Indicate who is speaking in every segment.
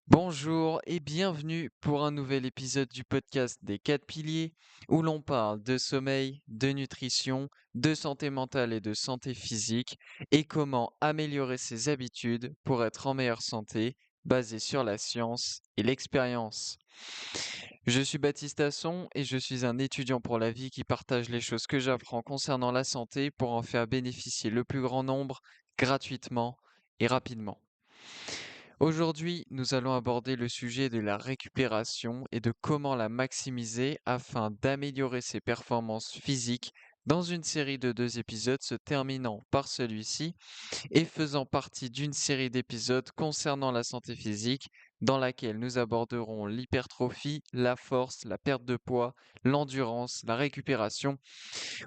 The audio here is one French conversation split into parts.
Speaker 1: Bonjour et bienvenue pour un nouvel épisode du podcast des 4 piliers où l'on parle de sommeil, de nutrition, de santé mentale et de santé physique et comment améliorer ses habitudes pour être en meilleure santé basée sur la science et l'expérience. Je suis Baptiste Asson et je suis un étudiant pour la vie qui partage les choses que j'apprends concernant la santé pour en faire bénéficier le plus grand nombre gratuitement et rapidement. Aujourd'hui, nous allons aborder le sujet de la récupération et de comment la maximiser afin d'améliorer ses performances physiques dans une série de 2 épisodes se terminant par celui-ci et faisant partie d'une série d'épisodes concernant la santé physique dans laquelle nous aborderons l'hypertrophie, la force, la perte de poids, l'endurance, la récupération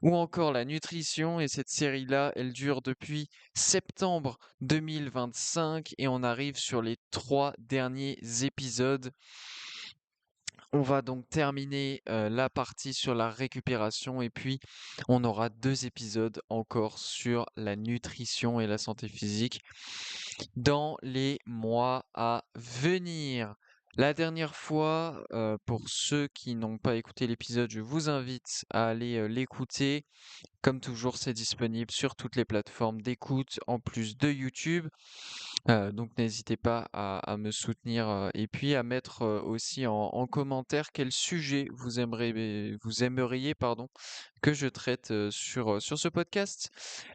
Speaker 1: ou encore la nutrition. Et cette série-là, elle dure depuis septembre 2025 et on arrive sur les 3 derniers épisodes. On va donc terminer la partie sur la récupération et puis on aura 2 épisodes encore sur la nutrition et la santé physique dans les mois à venir. La dernière fois, pour ceux qui n'ont pas écouté l'épisode, je vous invite à aller l'écouter. Comme toujours, c'est disponible sur toutes les plateformes d'écoute en plus de YouTube. Donc n'hésitez pas à me soutenir et puis à mettre aussi en commentaire quel sujet vous aimeriez pardon, que je traite sur ce podcast.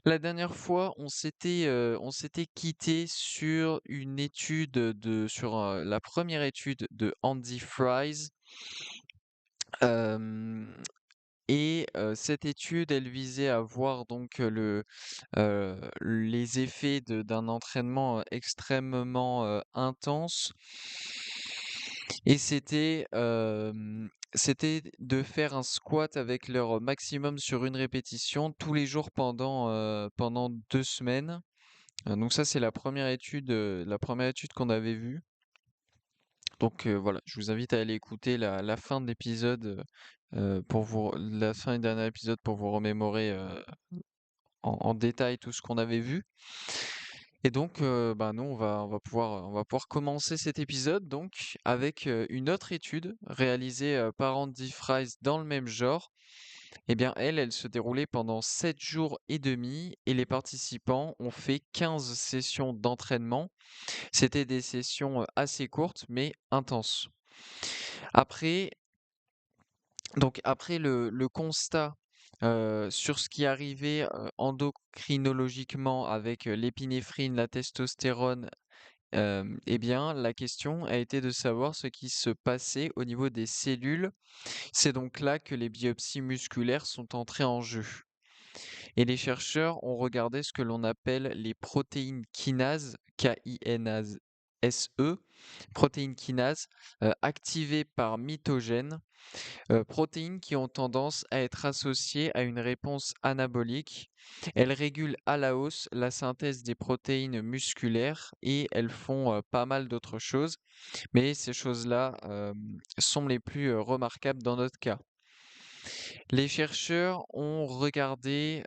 Speaker 1: La dernière fois, on s'était quitté sur une étude sur la première étude de Andy Fries. Euh, cette étude, elle visait à voir donc les effets d'un entraînement extrêmement intense. Et c'était de faire un squat avec leur maximum sur une répétition tous les jours pendant 2 semaines. Donc ça, c'est la première étude qu'on avait vue. Donc voilà, je vous invite à aller écouter la fin de l'épisode la fin du dernier épisode pour vous remémorer en détail tout ce qu'on avait vu. Et donc, bah, nous, on va pouvoir commencer cet épisode donc avec une autre étude réalisée par Andy Fries dans le même genre. Eh bien, elle se déroulait pendant 7 jours et demi et les participants ont fait 15 sessions d'entraînement. C'était des sessions assez courtes mais intenses. Après, après le constat sur ce qui arrivait endocrinologiquement avec l'épinéphrine, la testostérone, eh bien, la question a été de savoir ce qui se passait au niveau des cellules. C'est donc là que les biopsies musculaires sont entrées en jeu. Et les chercheurs ont regardé ce que l'on appelle les protéines kinases, K-I-N-A-S-E, protéines kinases activées par mitogène, protéines qui ont tendance à être associées à une réponse anabolique. Elles régulent à la hausse la synthèse des protéines musculaires et elles font pas mal d'autres choses, mais ces choses-là sont les plus remarquables dans notre cas. Les chercheurs ont regardé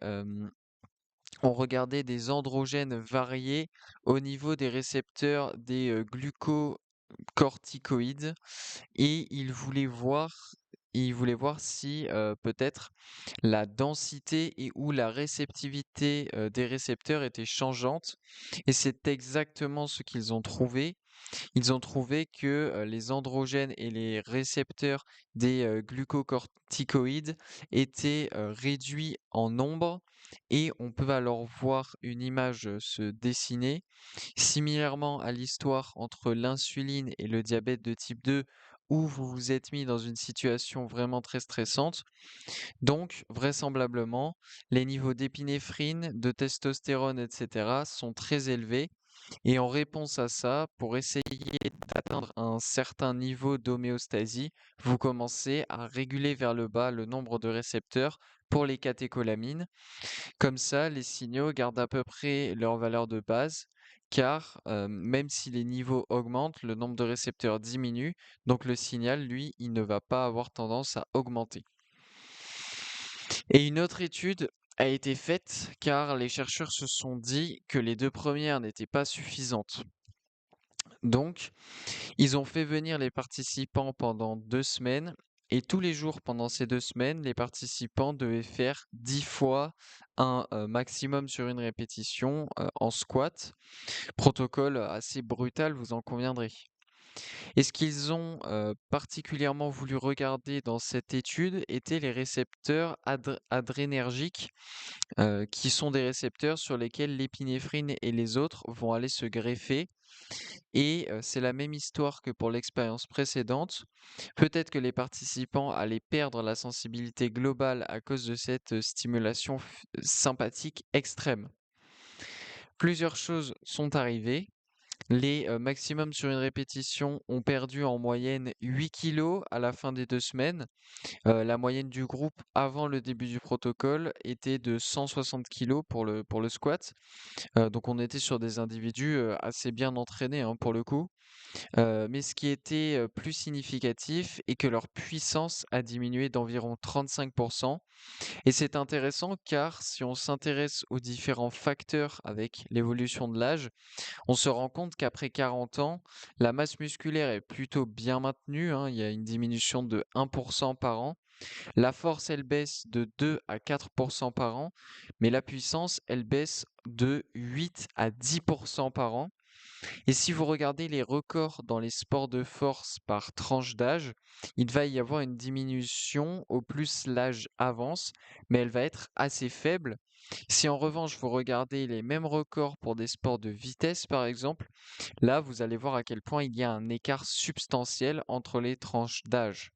Speaker 1: des androgènes variés au niveau des récepteurs des glucocorticoïdes et ils voulaient voir si peut-être la densité et ou la réceptivité des récepteurs était changeante. Et c'est exactement ce qu'ils ont trouvé. Ils ont trouvé que les androgènes et les récepteurs des glucocorticoïdes étaient réduits en nombre et on peut alors voir une image se dessiner. Similairement à l'histoire entre l'insuline et le diabète de type 2, où vous vous êtes mis dans une situation vraiment très stressante. Donc, vraisemblablement, les niveaux d'épinéphrine, de testostérone, etc. sont très élevés. Et en réponse à ça, pour essayer d'atteindre un certain niveau d'homéostasie, vous commencez à réguler vers le bas le nombre de récepteurs pour les catécholamines. Comme ça, les signaux gardent à peu près leur valeur de base, car même si les niveaux augmentent, le nombre de récepteurs diminue, donc le signal, lui, il ne va pas avoir tendance à augmenter. Et une autre étude a été faite car les chercheurs se sont dit que les 2 premières n'étaient pas suffisantes. Donc, ils ont fait venir les participants pendant 2 semaines et tous les jours pendant ces 2 semaines, les participants devaient faire 10 fois un maximum sur une répétition en squat. Protocole assez brutal, vous en conviendrez. Et ce qu'ils ont particulièrement voulu regarder dans cette étude étaient les récepteurs adrénergiques, qui sont des récepteurs sur lesquels l'épinéphrine et les autres vont aller se greffer. Et c'est la même histoire que pour l'expérience précédente. Peut-être que les participants allaient perdre la sensibilité globale à cause de cette stimulation sympathique extrême. Plusieurs choses sont arrivées. Les maximums sur une répétition ont perdu en moyenne 8 kilos à la fin des 2 semaines. La moyenne du groupe avant le début du protocole était de 160 kilos pour le squat. Donc on était sur des individus assez bien entraînés, hein, pour le coup. Mais ce qui était plus significatif est que leur puissance a diminué d'environ 35. Et c'est intéressant car si on s'intéresse aux différents facteurs avec l'évolution de l'âge, on se rend compte qu'après 40 ans, la masse musculaire est plutôt bien maintenue, hein, il y a une diminution de 1% par an. La force, elle baisse de 2 à 4% par an, mais la puissance, elle baisse de 8 à 10% par an. Et si vous regardez les records dans les sports de force par tranche d'âge, il va y avoir une diminution au plus l'âge avance, mais elle va être assez faible. Si en revanche vous regardez les mêmes records pour des sports de vitesse par exemple, là vous allez voir à quel point il y a un écart substantiel entre les tranches d'âge.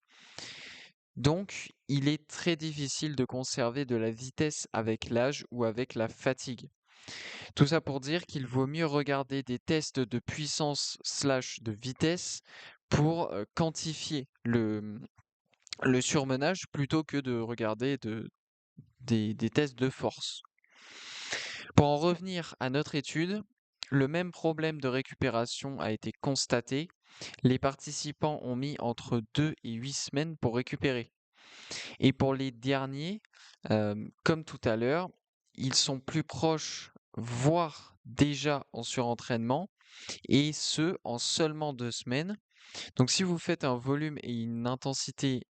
Speaker 1: Donc, il est très difficile de conserver de la vitesse avec l'âge ou avec la fatigue. Tout ça pour dire qu'il vaut mieux regarder des tests de puissance slash de vitesse pour quantifier le surmenage plutôt que de regarder des tests de force. Pour en revenir à notre étude, le même problème de récupération a été constaté. Les participants ont mis entre 2 et 8 semaines pour récupérer. Et pour les derniers, comme tout à l'heure, ils sont plus proches, voire déjà en surentraînement, et ce en seulement 2 semaines. Donc si vous faites un volume et une intensité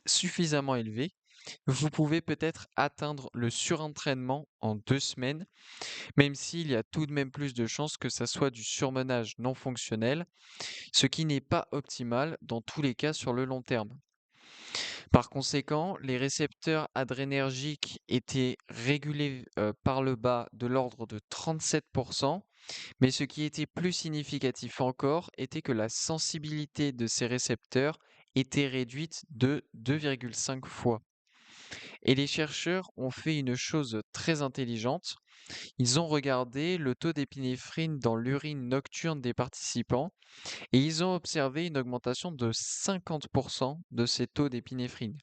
Speaker 1: suffisamment élevés, vous pouvez peut-être atteindre le surentraînement en 2 semaines, même s'il y a tout de même plus de chances que ça soit du surmenage non fonctionnel, ce qui n'est pas optimal dans tous les cas sur le long terme. Par conséquent, les récepteurs adrénergiques étaient régulés par le bas de l'ordre de 37%, mais ce qui était plus significatif encore était que la sensibilité de ces récepteurs était réduite de 2,5 fois. Et les chercheurs ont fait une chose très intelligente. Ils ont regardé le taux d'épinéphrine dans l'urine nocturne des participants et ils ont observé une augmentation de 50% de ces taux d'épinéphrine.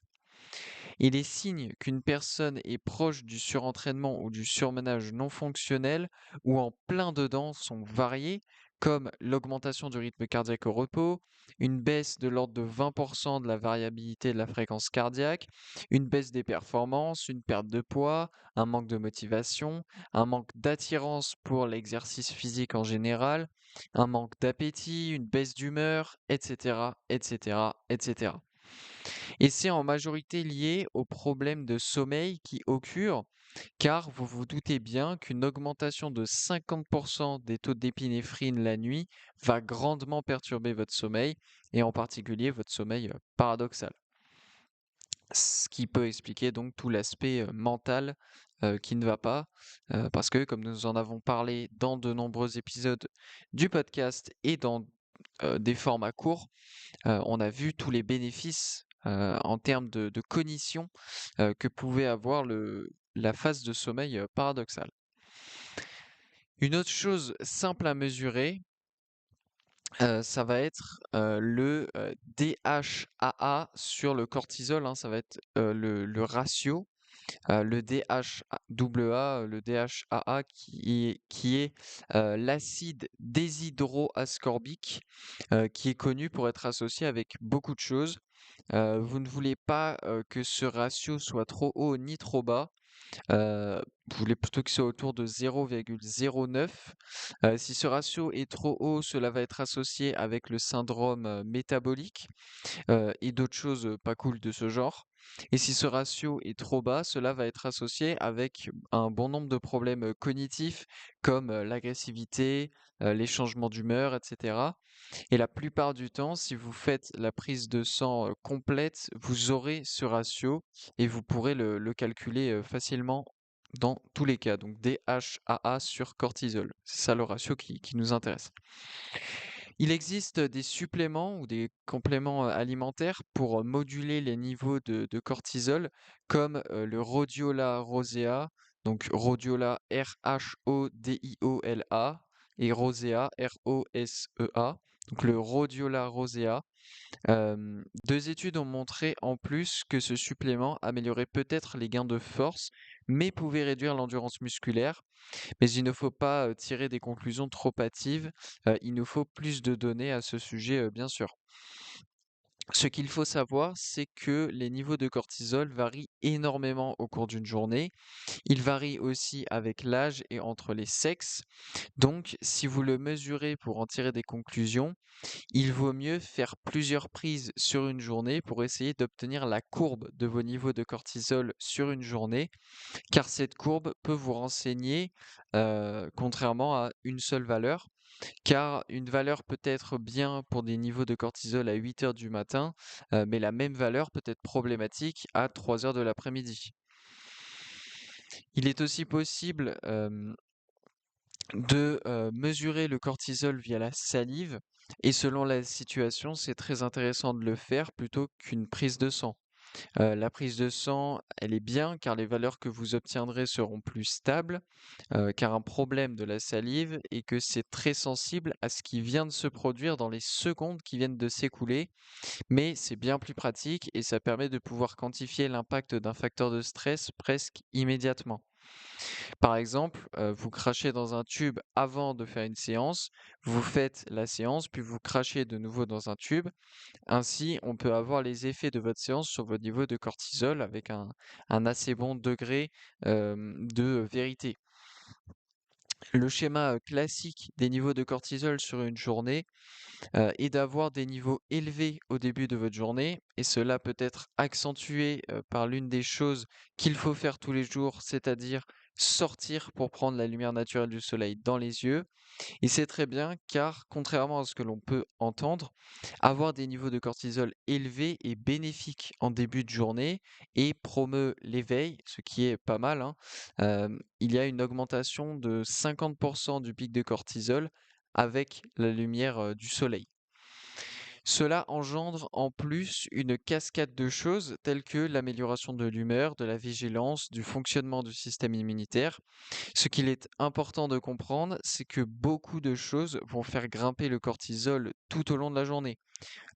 Speaker 1: Et les signes qu'une personne est proche du surentraînement ou du surmenage non fonctionnel ou en plein dedans sont variés, comme l'augmentation du rythme cardiaque au repos, une baisse de l'ordre de 20% de la variabilité de la fréquence cardiaque, une baisse des performances, une perte de poids, un manque de motivation, un manque d'attirance pour l'exercice physique en général, un manque d'appétit, une baisse d'humeur, etc., etc., etc. Et c'est en majorité lié aux problèmes de sommeil qui occurrent, car vous vous doutez bien qu'une augmentation de 50% des taux d'épinéphrine la nuit va grandement perturber votre sommeil, et en particulier votre sommeil paradoxal. Ce qui peut expliquer donc tout l'aspect mental qui ne va pas, parce que comme nous en avons parlé dans de nombreux épisodes du podcast et dans des formats courts, on a vu tous les bénéfices en termes de cognition que pouvait avoir la phase de sommeil paradoxal. Une autre chose simple à mesurer, ça va être le DHAA sur le cortisol, hein, ça va être le ratio. Le DHAA, le DHAA qui est l'acide déshydroascorbique, qui est connu pour être associé avec beaucoup de choses. Vous ne voulez pas que ce ratio soit trop haut ni trop bas. Vous voulez plutôt qu'il soit autour de 0,09. Si ce ratio est trop haut, cela va être associé avec le syndrome métabolique et d'autres choses pas cool de ce genre. Et si ce ratio est trop bas, cela va être associé avec un bon nombre de problèmes cognitifs comme l'agressivité, les changements d'humeur, etc. Et la plupart du temps, si vous faites la prise de sang complète, vous aurez ce ratio et vous pourrez le calculer facilement dans tous les cas. Donc DHAA sur cortisol. C'est ça le ratio qui nous intéresse. Il existe des suppléments ou des compléments alimentaires pour moduler les niveaux de cortisol, comme le Rhodiola rosea, donc Rhodiola Rhodiola et Rosea Rosea. Donc le Rhodiola rosea. 2 études ont montré en plus que ce supplément améliorait peut-être les gains de force, mais pouvait réduire l'endurance musculaire. Mais il ne faut pas tirer des conclusions trop hâtives. Il nous faut plus de données à ce sujet, bien sûr. Ce qu'il faut savoir, c'est que les niveaux de cortisol varient énormément au cours d'une journée. Ils varient aussi avec l'âge et entre les sexes. Donc, si vous le mesurez pour en tirer des conclusions, il vaut mieux faire plusieurs prises sur une journée pour essayer d'obtenir la courbe de vos niveaux de cortisol sur une journée, car cette courbe peut vous renseigner, contrairement à une seule valeur, car une valeur peut être bien pour des niveaux de cortisol à 8 heures du matin, mais la même valeur peut être problématique à 3 heures de l'après-midi. Il est aussi possible, de mesurer le cortisol via la salive et selon la situation, c'est très intéressant de le faire plutôt qu'une prise de sang. La prise de sang, elle est bien car les valeurs que vous obtiendrez seront plus stables, car un problème de la salive est que c'est très sensible à ce qui vient de se produire dans les secondes qui viennent de s'écouler, mais c'est bien plus pratique et ça permet de pouvoir quantifier l'impact d'un facteur de stress presque immédiatement. Par exemple, vous crachez dans un tube avant de faire une séance, vous faites la séance, puis vous crachez de nouveau dans un tube. Ainsi, on peut avoir les effets de votre séance sur votre niveau de cortisol avec un assez bon degré de vérité. Le schéma classique des niveaux de cortisol sur une journée est d'avoir des niveaux élevés au début de votre journée, et cela peut être accentué par l'une des choses qu'il faut faire tous les jours, c'est-à-dire sortir pour prendre la lumière naturelle du soleil dans les yeux. Et c'est très bien car, contrairement à ce que l'on peut entendre, avoir des niveaux de cortisol élevés est bénéfique en début de journée et promeut l'éveil, ce qui est pas mal, hein. Il y a une augmentation de 50% du pic de cortisol avec la lumière du soleil. Cela engendre en plus une cascade de choses telles que l'amélioration de l'humeur, de la vigilance, du fonctionnement du système immunitaire. Ce qu'il est important de comprendre, c'est que beaucoup de choses vont faire grimper le cortisol tout au long de la journée.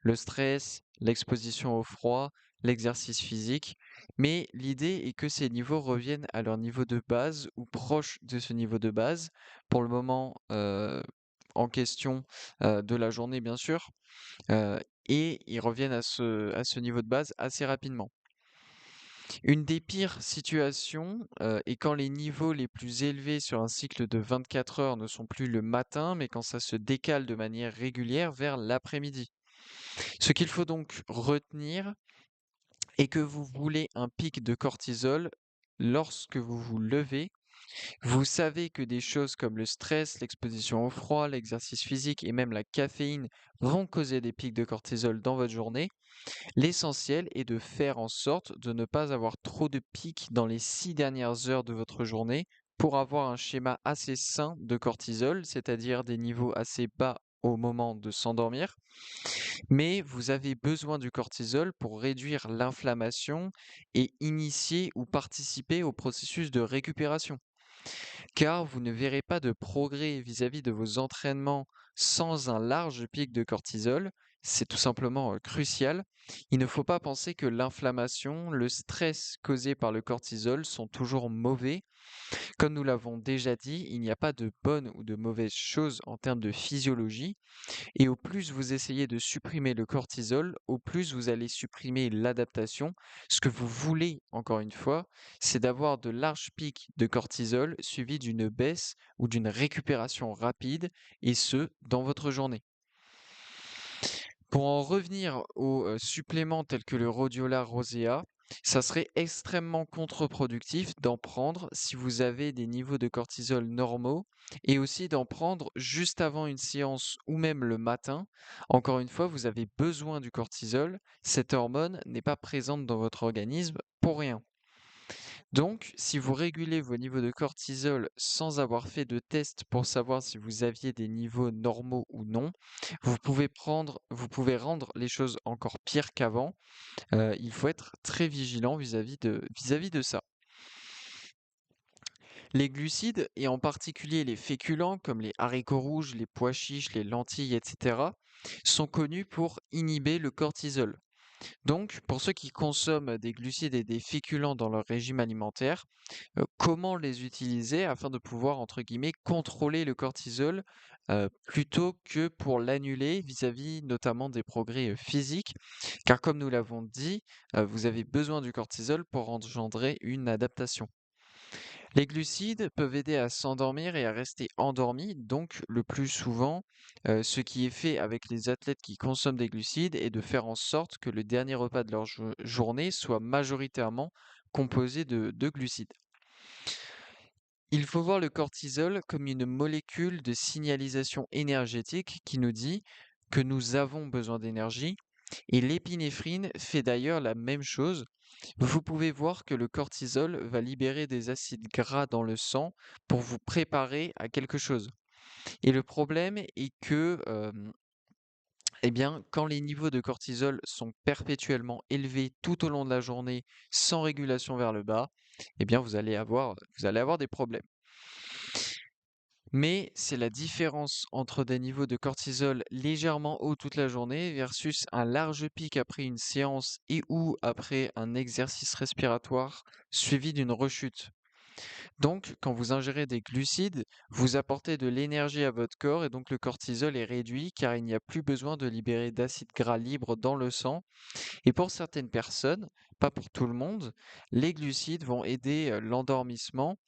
Speaker 1: Le stress, l'exposition au froid, l'exercice physique. Mais l'idée est que ces niveaux reviennent à leur niveau de base ou proche de ce niveau de base pour le moment en question de la journée, bien sûr. euh, et ils reviennent à ce niveau de base assez rapidement. Une des pires situations est quand les niveaux les plus élevés sur un cycle de 24 heures ne sont plus le matin, mais quand ça se décale de manière régulière vers l'après-midi. Ce qu'il faut donc retenir est que vous voulez un pic de cortisol lorsque vous vous levez. Vous savez que des choses comme le stress, l'exposition au froid, l'exercice physique et même la caféine vont causer des pics de cortisol dans votre journée. L'essentiel est de faire en sorte de ne pas avoir trop de pics dans les 6 dernières heures de votre journée pour avoir un schéma assez sain de cortisol, c'est-à-dire des niveaux assez bas au moment de s'endormir. Mais vous avez besoin du cortisol pour réduire l'inflammation et initier ou participer au processus de récupération. Car vous ne verrez pas de progrès vis-à-vis de vos entraînements sans un large pic de cortisol, c'est tout simplement crucial. Il ne faut pas penser que l'inflammation, le stress causé par le cortisol sont toujours mauvais. Comme nous l'avons déjà dit, il n'y a pas de bonnes ou de mauvaises choses en termes de physiologie. Et au plus vous essayez de supprimer le cortisol, au plus vous allez supprimer l'adaptation. Ce que vous voulez, encore une fois, c'est d'avoir de larges pics de cortisol suivis d'une baisse ou d'une récupération rapide, et ce, dans votre journée. Pour en revenir aux suppléments tels que le Rhodiola rosea, ça serait extrêmement contre-productif d'en prendre si vous avez des niveaux de cortisol normaux et aussi d'en prendre juste avant une séance ou même le matin. Encore une fois, vous avez besoin du cortisol. Cette hormone n'est pas présente dans votre organisme pour rien. Donc, si vous régulez vos niveaux de cortisol sans avoir fait de test pour savoir si vous aviez des niveaux normaux ou non, vous pouvez rendre les choses encore pires qu'avant. Il faut être très vigilant vis-à-vis de ça. Les glucides, et en particulier les féculents comme les haricots rouges, les pois chiches, les lentilles, etc., sont connus pour inhiber le cortisol. Donc, pour ceux qui consomment des glucides et des féculents dans leur régime alimentaire, comment les utiliser afin de pouvoir, entre guillemets, contrôler le cortisol plutôt que pour l'annuler vis-à-vis notamment des progrès physiques, car comme nous l'avons dit, vous avez besoin du cortisol pour engendrer une adaptation. Les glucides peuvent aider à s'endormir et à rester endormi, donc le plus souvent, ce qui est fait avec les athlètes qui consomment des glucides est de faire en sorte que le dernier repas de leur journée soit majoritairement composé de glucides. Il faut voir le cortisol comme une molécule de signalisation énergétique qui nous dit que nous avons besoin d'énergie, et l'épinéphrine fait d'ailleurs la même chose. Vous pouvez voir que le cortisol va libérer des acides gras dans le sang pour vous préparer à quelque chose. Et le problème est que, eh bien, quand les niveaux de cortisol sont perpétuellement élevés tout au long de la journée sans régulation vers le bas, eh bien, vous allez avoir des problèmes. Mais c'est la différence entre des niveaux de cortisol légèrement hauts toute la journée versus un large pic après une séance et ou après un exercice respiratoire suivi d'une rechute. Donc, quand vous ingérez des glucides, vous apportez de l'énergie à votre corps et donc le cortisol est réduit car il n'y a plus besoin de libérer d'acides gras libres dans le sang. Et pour certaines personnes, pas pour tout le monde, les glucides vont aider l'endormissement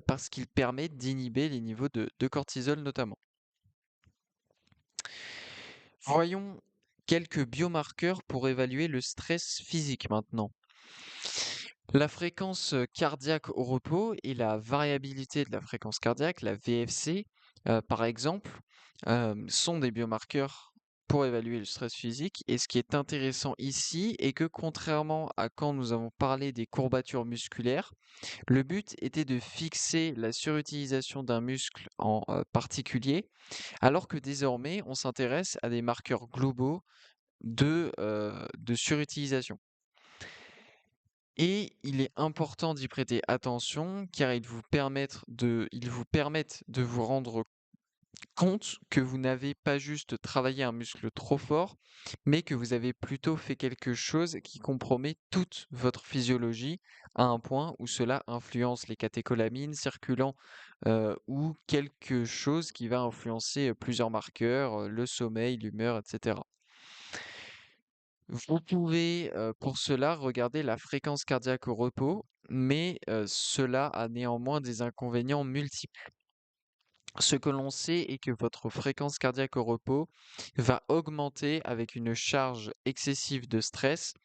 Speaker 1: parce qu'ils permettent d'inhiber les niveaux de cortisol notamment. Voyons quelques biomarqueurs pour évaluer le stress physique maintenant. La fréquence cardiaque au repos et la variabilité de la fréquence cardiaque, la VFC, par exemple, sont des biomarqueurs pour évaluer le stress physique. Et ce qui est intéressant ici est que contrairement à quand nous avons parlé des courbatures musculaires, le but était de fixer la surutilisation d'un muscle en particulier, alors que désormais on s'intéresse à des marqueurs globaux de surutilisation. Et il est important d'y prêter attention car ils vous permettent de vous rendre compte que vous n'avez pas juste travaillé un muscle trop fort, mais que vous avez plutôt fait quelque chose qui compromet toute votre physiologie à un point où cela influence les catécholamines circulant ou quelque chose qui va influencer plusieurs marqueurs, le sommeil, l'humeur, etc. Vous pouvez, pour cela, regarder la fréquence cardiaque au repos, mais cela a néanmoins des inconvénients multiples. Ce que l'on sait est que votre fréquence cardiaque au repos va augmenter avec une charge excessive de stress,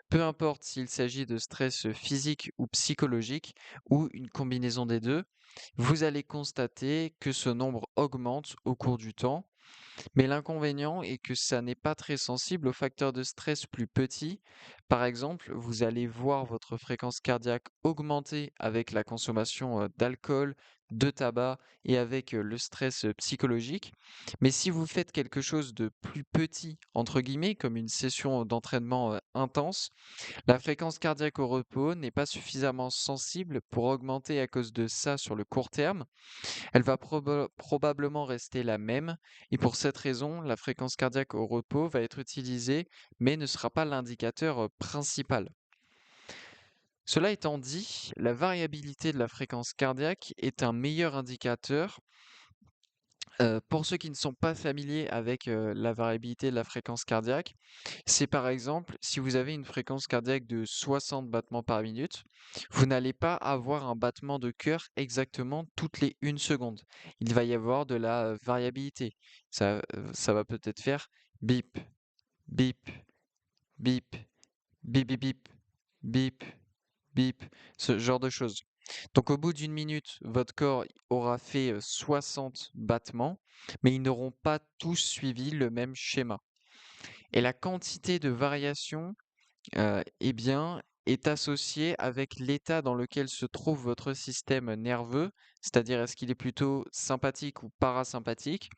Speaker 1: peu importe s'il s'agit de stress physique ou psychologique, ou une combinaison des deux. Vous allez constater que ce nombre augmente au cours du temps, mais l'inconvénient est que ça n'est pas très sensible aux facteurs de stress plus petits. Par exemple, vous allez voir votre fréquence cardiaque augmenter avec la consommation d'alcool, de tabac et avec le stress psychologique. Mais si vous faites quelque chose de plus petit, entre guillemets, comme une session d'entraînement intense, la fréquence cardiaque au repos n'est pas suffisamment sensible pour augmenter à cause de ça sur le court terme. Elle va probablement rester la même et pour cette raison, la fréquence cardiaque au repos va être utilisée mais ne sera pas l'indicateur principal. Cela étant dit, la variabilité de la fréquence cardiaque est un meilleur indicateur. Pour ceux qui ne sont pas familiers avec la variabilité de la fréquence cardiaque, c'est par exemple si vous avez une fréquence cardiaque de 60 battements par minute, vous n'allez pas avoir un battement de cœur exactement toutes les 1 seconde. Il va y avoir de la variabilité. Ça va peut-être faire bip, bip, bip, bip, bip, bip, bip, bip, ce genre de choses. Donc au bout d'1 minute, votre corps aura fait 60 battements, mais ils n'auront pas tous suivi le même schéma. Et la quantité de variation, eh bien, est associée avec l'état dans lequel se trouve votre système nerveux, c'est-à-dire est-ce qu'il est plutôt sympathique ou parasympathique.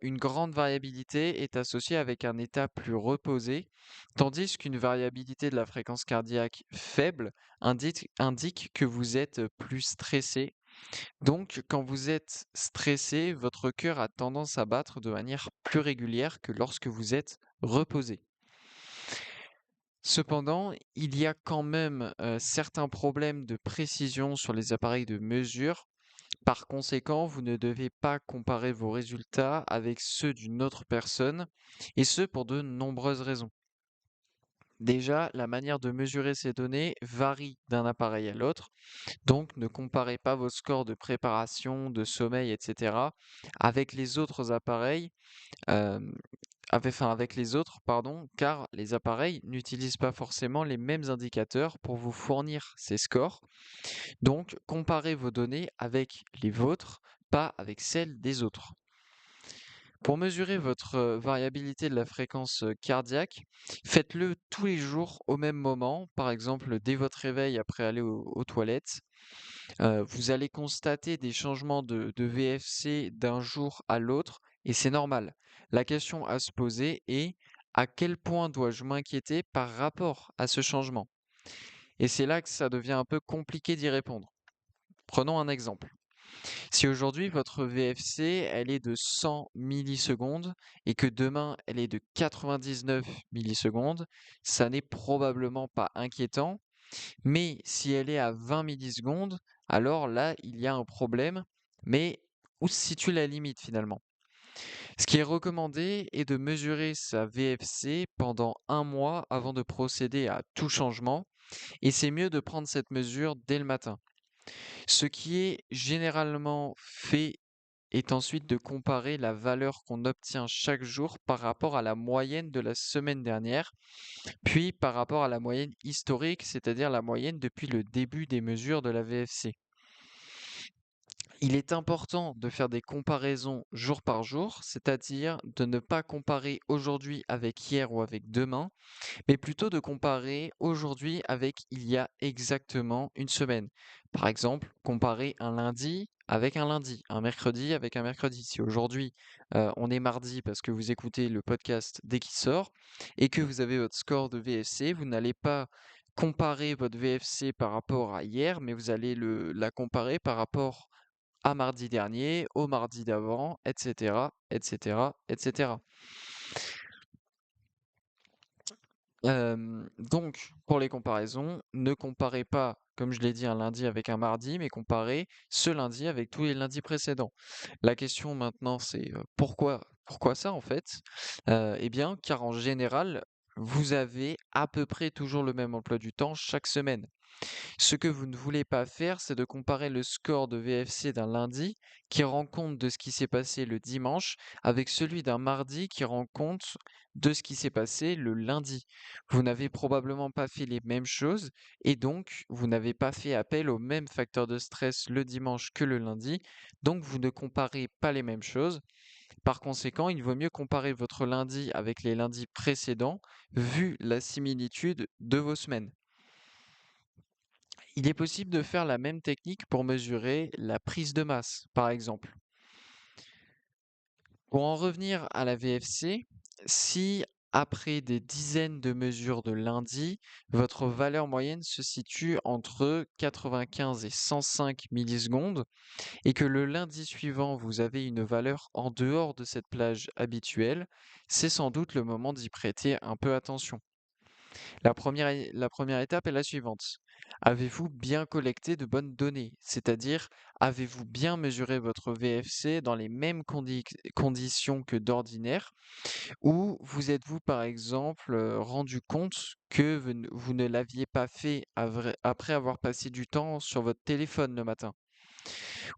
Speaker 1: Une grande variabilité est associée avec un état plus reposé, tandis qu'une variabilité de la fréquence cardiaque faible indique que vous êtes plus stressé. Donc, quand vous êtes stressé, votre cœur a tendance à battre de manière plus régulière que lorsque vous êtes reposé. Cependant, il y a quand même certains problèmes de précision sur les appareils de mesure. Par conséquent, vous ne devez pas comparer vos résultats avec ceux d'une autre personne, et ce pour de nombreuses raisons. Déjà, la manière de mesurer ces données varie d'un appareil à l'autre, donc ne comparez pas vos scores de préparation, de sommeil, etc. avec les autres appareils, euh, avec les autres, pardon, car les appareils n'utilisent pas forcément les mêmes indicateurs pour vous fournir ces scores. Donc, comparez vos données avec les vôtres, pas avec celles des autres. Pour mesurer votre variabilité de la fréquence cardiaque, faites-le tous les jours au même moment, par exemple dès votre réveil après aller aux toilettes. Vous allez constater des changements de VFC d'un jour à l'autre et c'est normal. La question à se poser est à quel point dois-je m'inquiéter par rapport à ce changement? Et c'est là que ça devient un peu compliqué d'y répondre. Prenons un exemple. Si aujourd'hui votre VFC elle est de 100 millisecondes et que demain elle est de 99 millisecondes, ça n'est probablement pas inquiétant. Mais si elle est à 20 millisecondes, alors là il y a un problème. Mais où se situe la limite finalement? Ce qui est recommandé est de mesurer sa VFC pendant 1 mois avant de procéder à tout changement. Et c'est mieux de prendre cette mesure dès le matin. Ce qui est généralement fait est ensuite de comparer la valeur qu'on obtient chaque jour par rapport à la moyenne de la semaine dernière, puis par rapport à la moyenne historique, c'est-à-dire la moyenne depuis le début des mesures de la VFC. Il est important de faire des comparaisons jour par jour, c'est-à-dire de ne pas comparer aujourd'hui avec hier ou avec demain, mais plutôt de comparer aujourd'hui avec il y a exactement une semaine. Par exemple, comparer un lundi avec un lundi, un mercredi avec un mercredi. Si aujourd'hui on est mardi parce que vous écoutez le podcast dès qu'il sort et que vous avez votre score de VFC, vous n'allez pas comparer votre VFC par rapport à hier, mais vous allez la comparer par rapport à mardi dernier, au mardi d'avant, etc., etc., etc. Donc, pour les comparaisons, ne comparez pas, comme je l'ai dit, un lundi avec un mardi, mais comparez ce lundi avec tous les lundis précédents. La question maintenant, c'est pourquoi ça en fait? Eh bien, car en général, vous avez à peu près toujours le même emploi du temps chaque semaine. Ce que vous ne voulez pas faire, c'est de comparer le score de VFC d'un lundi qui rend compte de ce qui s'est passé le dimanche avec celui d'un mardi qui rend compte de ce qui s'est passé le lundi. Vous n'avez probablement pas fait les mêmes choses et donc vous n'avez pas fait appel aux mêmes facteurs de stress le dimanche que le lundi, donc vous ne comparez pas les mêmes choses. Par conséquent, il vaut mieux comparer votre lundi avec les lundis précédents vu la similitude de vos semaines. Il est possible de faire la même technique pour mesurer la prise de masse, par exemple. Pour en revenir à la VFC, si après des dizaines de mesures de lundi, votre valeur moyenne se situe entre 95 et 105 millisecondes et que le lundi suivant, vous avez une valeur en dehors de cette plage habituelle, c'est sans doute le moment d'y prêter un peu attention. La première étape est la suivante. Avez-vous bien collecté de bonnes données? C'est-à-dire, avez-vous bien mesuré votre VFC dans les mêmes conditions que d'ordinaire? Ou vous êtes-vous, par exemple, rendu compte que vous ne l'aviez pas fait après avoir passé du temps sur votre téléphone le matin?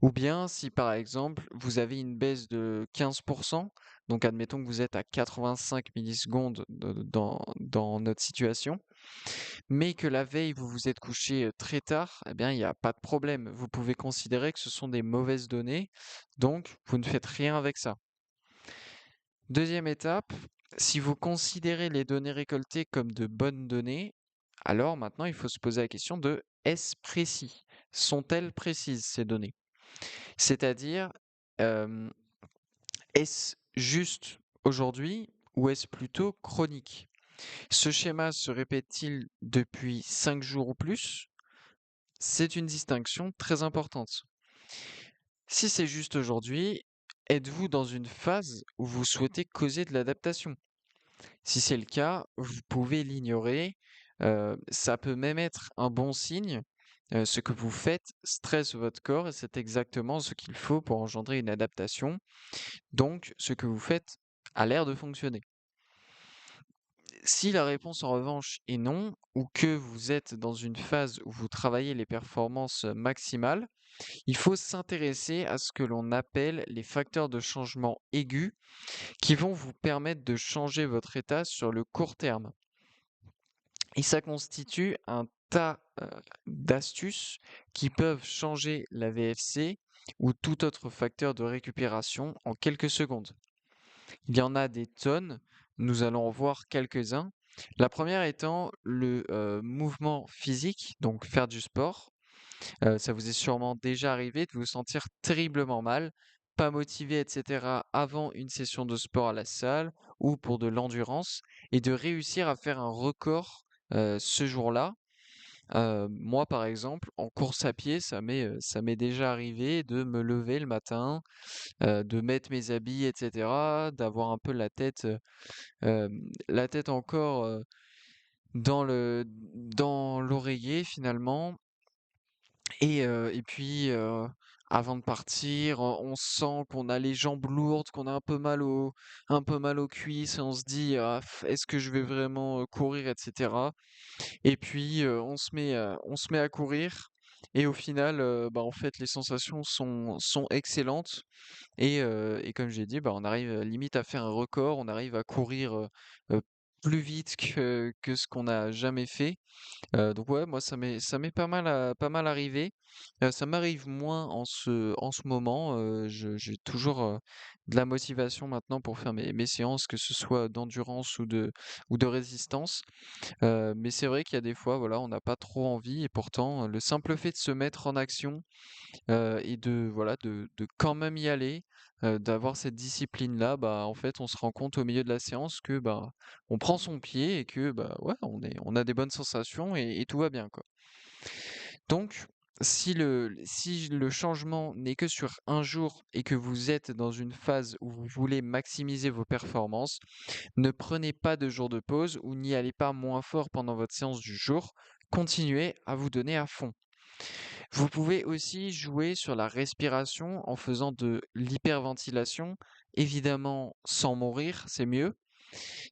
Speaker 1: Ou bien si, par exemple, vous avez une baisse de 15%, donc admettons que vous êtes à 85 millisecondes dans notre situation, mais que la veille, vous vous êtes couché très tard, eh bien, il n'y a pas de problème. Vous pouvez considérer que ce sont des mauvaises données, donc vous ne faites rien avec ça. Deuxième étape, si vous considérez les données récoltées comme de bonnes données, alors maintenant, il faut se poser la question de est-ce précis? Sont-elles précises, ces données? C'est-à-dire, euh, est-ce juste aujourd'hui ou est-ce plutôt chronique? Ce schéma se répète-t-il depuis 5 jours ou plus? C'est une distinction très importante. Si c'est juste aujourd'hui, êtes-vous dans une phase où vous souhaitez causer de l'adaptation? Si c'est le cas, vous pouvez l'ignorer. Ça peut même être un bon signe. Ce que vous faites stresse votre corps et c'est exactement ce qu'il faut pour engendrer une adaptation. Donc, ce que vous faites a l'air de fonctionner. Si la réponse en revanche est non, ou que vous êtes dans une phase où vous travaillez les performances maximales, il faut s'intéresser à ce que l'on appelle les facteurs de changement aigus qui vont vous permettre de changer votre état sur le court terme. Et ça constitue un tas d'astuces qui peuvent changer la VFC ou tout autre facteur de récupération en quelques secondes. Il y en a des tonnes, nous allons en voir quelques-uns. La première étant le mouvement physique, donc faire du sport. Ça vous est sûrement déjà arrivé de vous sentir terriblement mal, pas motivé, etc. avant une session de sport à la salle ou pour de l'endurance, et de réussir à faire un record ce jour-là. Moi, par exemple, en course à pied, ça m'est déjà arrivé de me lever le matin, de mettre mes habits, etc., d'avoir un peu la tête encore dans l'oreiller finalement, et puis, avant de partir, on sent qu'on a les jambes lourdes, qu'on a un peu mal aux cuisses et on se dit: «Ah est-ce que je vais vraiment, courir?» et cetera. Et puis, on se met à courir et au final, bah, en fait, les sensations sont excellentes et comme j'ai dit, bah, on arrive, limite à faire un record. On arrive à courir, plus vite que ce qu'on a jamais fait. Donc ouais, moi ça m'est pas mal arrivé. Ça m'arrive moins en ce moment. J'ai toujours de la motivation maintenant pour faire mes séances, que ce soit d'endurance ou de résistance. Mais c'est vrai qu'il y a des fois, voilà, on n'a pas trop envie et pourtant le simple fait de se mettre en action et voilà, de quand même y aller, d'avoir cette discipline-là, bah, en fait, on se rend compte au milieu de la séance que, bah, on prend son pied et que, bah, ouais, on a des bonnes sensations et tout va bien, quoi. Donc, si le changement n'est que sur un jour et que vous êtes dans une phase où vous voulez maximiser vos performances, ne prenez pas de jour de pause ou n'y allez pas moins fort pendant votre séance du jour. Continuez à vous donner à fond. Vous pouvez aussi jouer sur la respiration en faisant de l'hyperventilation, évidemment sans mourir, c'est mieux.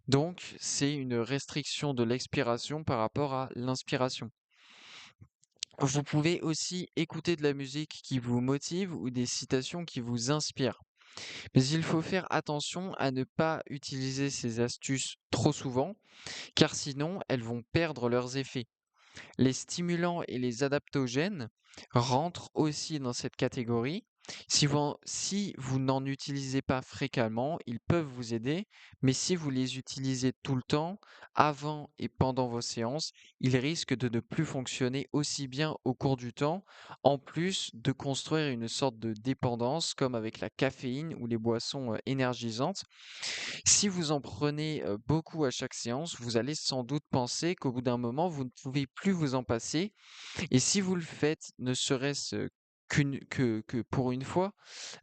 Speaker 1: Donc, c'est une restriction de l'expiration par rapport à l'inspiration. Vous pouvez aussi écouter de la musique qui vous motive ou des citations qui vous inspirent. Mais il faut faire attention à ne pas utiliser ces astuces trop souvent, car sinon elles vont perdre leurs effets. Les stimulants et les adaptogènes rentrent aussi dans cette catégorie. Si vous n'en utilisez pas fréquemment, ils peuvent vous aider, mais si vous les utilisez tout le temps, avant et pendant vos séances, ils risquent de ne plus fonctionner aussi bien au cours du temps, en plus de construire une sorte de dépendance comme avec la caféine ou les boissons énergisantes. Si vous en prenez beaucoup à chaque séance, vous allez sans doute penser qu'au bout d'un moment, vous ne pouvez plus vous en passer et si vous le faites, ne serait-ce que pour une fois,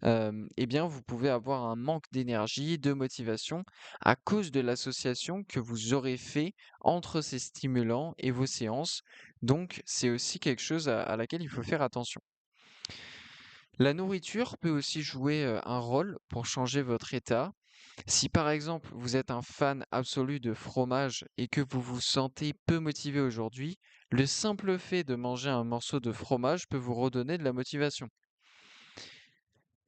Speaker 1: eh bien, vous pouvez avoir un manque d'énergie, de motivation à cause de l'association que vous aurez fait entre ces stimulants et vos séances. Donc, c'est aussi quelque chose à laquelle il faut faire attention. La nourriture peut aussi jouer un rôle pour changer votre état. Si par exemple vous êtes un fan absolu de fromage et que vous vous sentez peu motivé aujourd'hui, le simple fait de manger un morceau de fromage peut vous redonner de la motivation.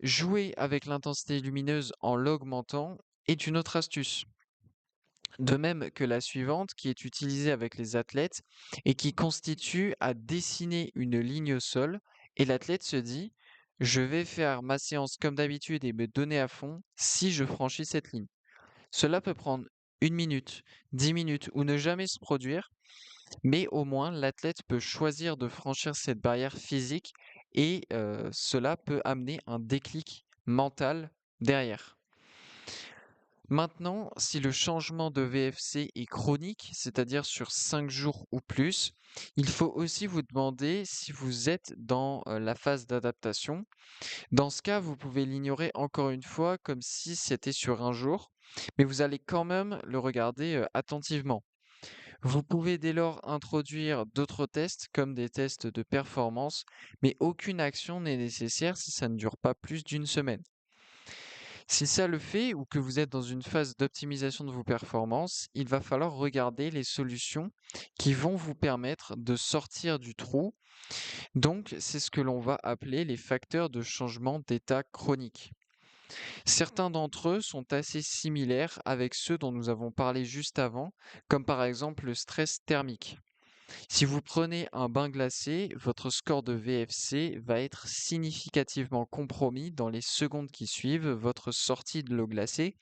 Speaker 1: Jouer avec l'intensité lumineuse en l'augmentant est une autre astuce. De même que la suivante qui est utilisée avec les athlètes et qui constitue à dessiner une ligne au sol et l'athlète se dit je vais faire ma séance comme d'habitude et me donner à fond si je franchis cette ligne. Cela peut prendre 1 minute, 10 minutes ou ne jamais se produire, mais au moins l'athlète peut choisir de franchir cette barrière physique et cela peut amener un déclic mental derrière. Maintenant, si le changement de VFC est chronique, c'est-à-dire sur 5 jours ou plus, il faut aussi vous demander si vous êtes dans la phase d'adaptation. Dans ce cas, vous pouvez l'ignorer encore une fois comme si c'était sur un jour, mais vous allez quand même le regarder attentivement. Vous pouvez dès lors introduire d'autres tests comme des tests de performance, mais aucune action n'est nécessaire si ça ne dure pas plus d'une semaine. Si ça le fait ou que vous êtes dans une phase d'optimisation de vos performances, il va falloir regarder les solutions qui vont vous permettre de sortir du trou. Donc, c'est ce que l'on va appeler les facteurs de changement d'état chronique. Certains d'entre eux sont assez similaires avec ceux dont nous avons parlé juste avant, comme par exemple le stress thermique. Si vous prenez un bain glacé, votre score de VFC va être significativement compromis dans les secondes qui suivent votre sortie de l'eau glacée,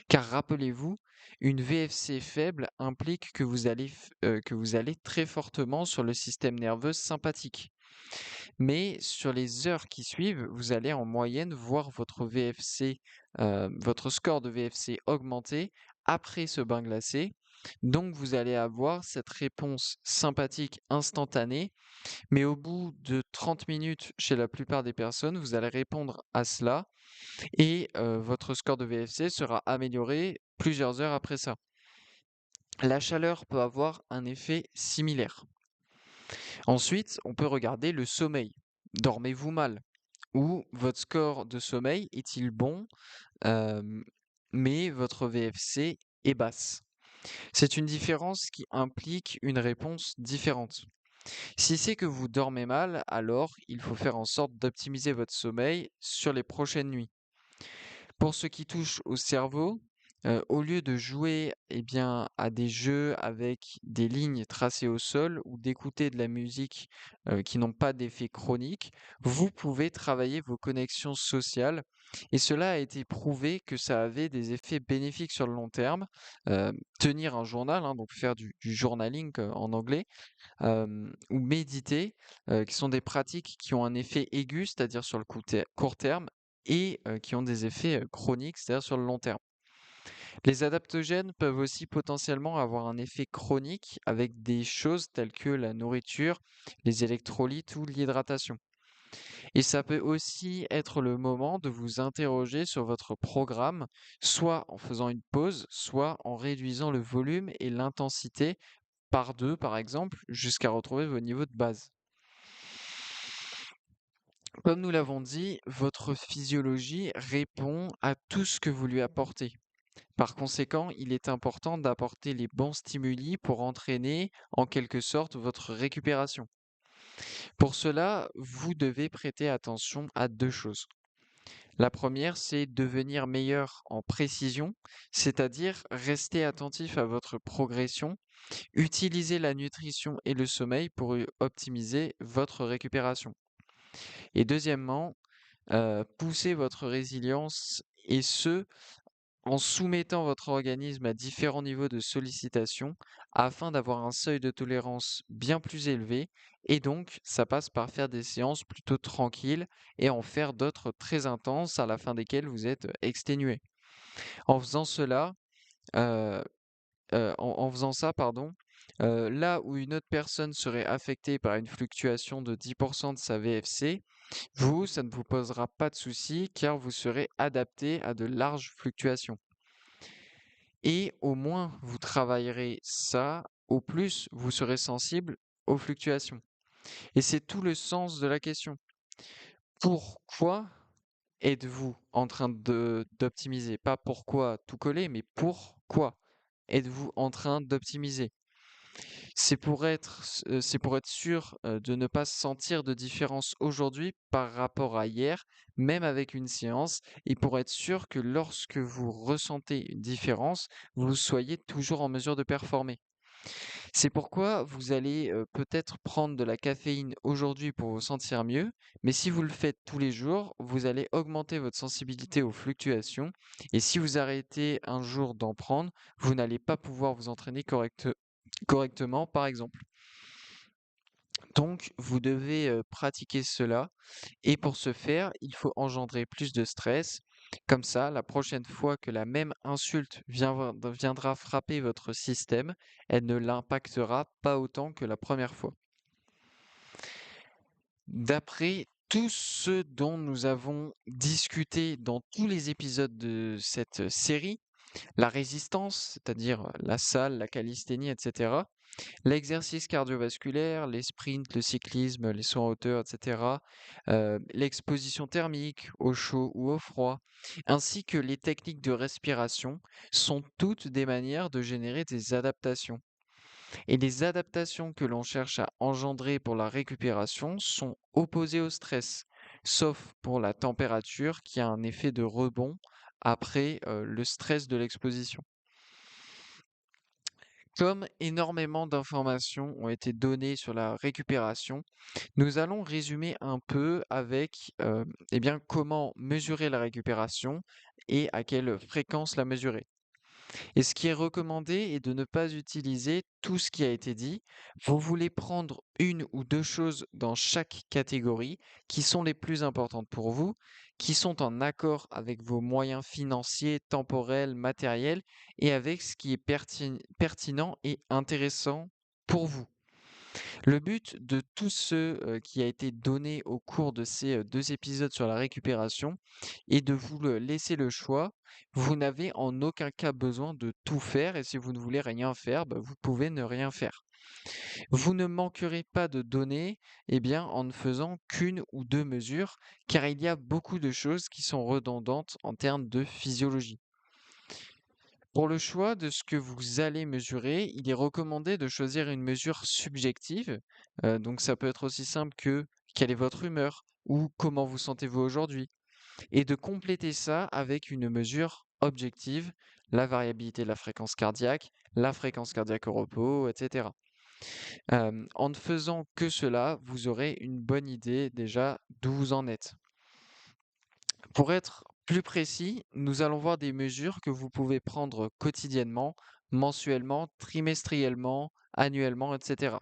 Speaker 1: car rappelez-vous, une VFC faible implique que vous allez très fortement sur le système nerveux sympathique. Mais sur les heures qui suivent, vous allez en moyenne voir votre score de VFC augmenter après ce bain glacé. Donc vous allez avoir cette réponse sympathique instantanée, mais au bout de 30 minutes chez la plupart des personnes, vous allez répondre à cela et votre score de VFC sera amélioré plusieurs heures après ça. La chaleur peut avoir un effet similaire. Ensuite, on peut regarder le sommeil. Dormez-vous mal? Ou votre score de sommeil est-il bon, euh, mais votre VFC est basse? C'est une différence qui implique une réponse différente. Si c'est que vous dormez mal, alors il faut faire en sorte d'optimiser votre sommeil sur les prochaines nuits. Pour ce qui touche au cerveau, au lieu de jouer à des jeux avec des lignes tracées au sol ou d'écouter de la musique qui n'ont pas d'effet chronique, vous pouvez travailler vos connexions sociales et cela a été prouvé que ça avait des effets bénéfiques sur le long terme. Tenir un journal, hein, donc faire du journaling en anglais, ou méditer, qui sont des pratiques qui ont un effet aigu, c'est-à-dire sur le court terme, et qui ont des effets chroniques, c'est-à-dire sur le long terme. Les adaptogènes peuvent aussi potentiellement avoir un effet chronique avec des choses telles que la nourriture, les électrolytes ou l'hydratation. Et ça peut aussi être le moment de vous interroger sur votre programme, soit en faisant une pause, soit en réduisant le volume et l'intensité par 2 par exemple, jusqu'à retrouver vos niveaux de base. Comme nous l'avons dit, votre physiologie répond à tout ce que vous lui apportez. Par conséquent, il est important d'apporter les bons stimuli pour entraîner en quelque sorte votre récupération. Pour cela, vous devez prêter attention à deux choses. La première, c'est devenir meilleur en précision, c'est-à-dire rester attentif à votre progression, utiliser la nutrition et le sommeil pour optimiser votre récupération. Et deuxièmement, pousser votre résilience et ce, en soumettant votre organisme à différents niveaux de sollicitation afin d'avoir un seuil de tolérance bien plus élevé. Et donc, ça passe par faire des séances plutôt tranquilles et en faire d'autres très intenses à la fin desquelles vous êtes exténué. En faisant cela, euh, en faisant ça, pardon, là où une autre personne serait affectée par une fluctuation de 10% de sa VFC, vous, ça ne vous posera pas de souci car vous serez adapté à de larges fluctuations. Et au moins vous travaillerez ça, au plus vous serez sensible aux fluctuations. Et c'est tout le sens de la question. Pourquoi êtes-vous en train d'optimiser? Pas pourquoi tout coller, mais pourquoi êtes-vous en train d'optimiser? C'est pour être sûr de ne pas sentir de différence aujourd'hui par rapport à hier, même avec une séance, et pour être sûr que lorsque vous ressentez une différence, vous soyez toujours en mesure de performer. C'est pourquoi vous allez peut-être prendre de la caféine aujourd'hui pour vous sentir mieux, mais si vous le faites tous les jours, vous allez augmenter votre sensibilité aux fluctuations, et si vous arrêtez un jour d'en prendre, vous n'allez pas pouvoir vous entraîner correctement, par exemple. Donc, vous devez pratiquer cela et pour ce faire, il faut engendrer plus de stress. Comme ça, la prochaine fois que la même insulte viendra frapper votre système, elle ne l'impactera pas autant que la première fois. D'après tout ce dont nous avons discuté dans tous les épisodes de cette série, la résistance, c'est-à-dire la salle, la calisthénie, etc., l'exercice cardiovasculaire, les sprints, le cyclisme, les sauts en hauteur, etc., l'exposition thermique, au chaud ou au froid, ainsi que les techniques de respiration sont toutes des manières de générer des adaptations. Et les adaptations que l'on cherche à engendrer pour la récupération sont opposées au stress, sauf pour la température qui a un effet de rebond après le stress de l'exposition. Comme énormément d'informations ont été données sur la récupération, nous allons résumer un peu avec eh bien, comment mesurer la récupération et à quelle fréquence la mesurer. Et ce qui est recommandé est de ne pas utiliser tout ce qui a été dit. Vous voulez prendre une ou deux choses dans chaque catégorie qui sont les plus importantes pour vous, qui sont en accord avec vos moyens financiers, temporels, matériels et avec ce qui est pertinent et intéressant pour vous. Le but de tout ce qui a été donné au cours de ces deux épisodes sur la récupération est de vous laisser le choix. Vous n'avez en aucun cas besoin de tout faire et si vous ne voulez rien faire, bah, vous pouvez ne rien faire. Vous ne manquerez pas de données en ne faisant qu'une ou deux mesures car il y a beaucoup de choses qui sont redondantes en termes de physiologie. Pour le choix de ce que vous allez mesurer, il est recommandé de choisir une mesure subjective. Donc ça peut être aussi simple que quelle est votre humeur ou comment vous sentez-vous aujourd'hui. Et de compléter ça avec une mesure objective, la variabilité de la fréquence cardiaque au repos, etc. En ne faisant que cela, vous aurez une bonne idée déjà d'où vous en êtes. Pour être plus précis, nous allons voir des mesures que vous pouvez prendre quotidiennement, mensuellement, trimestriellement, annuellement, etc.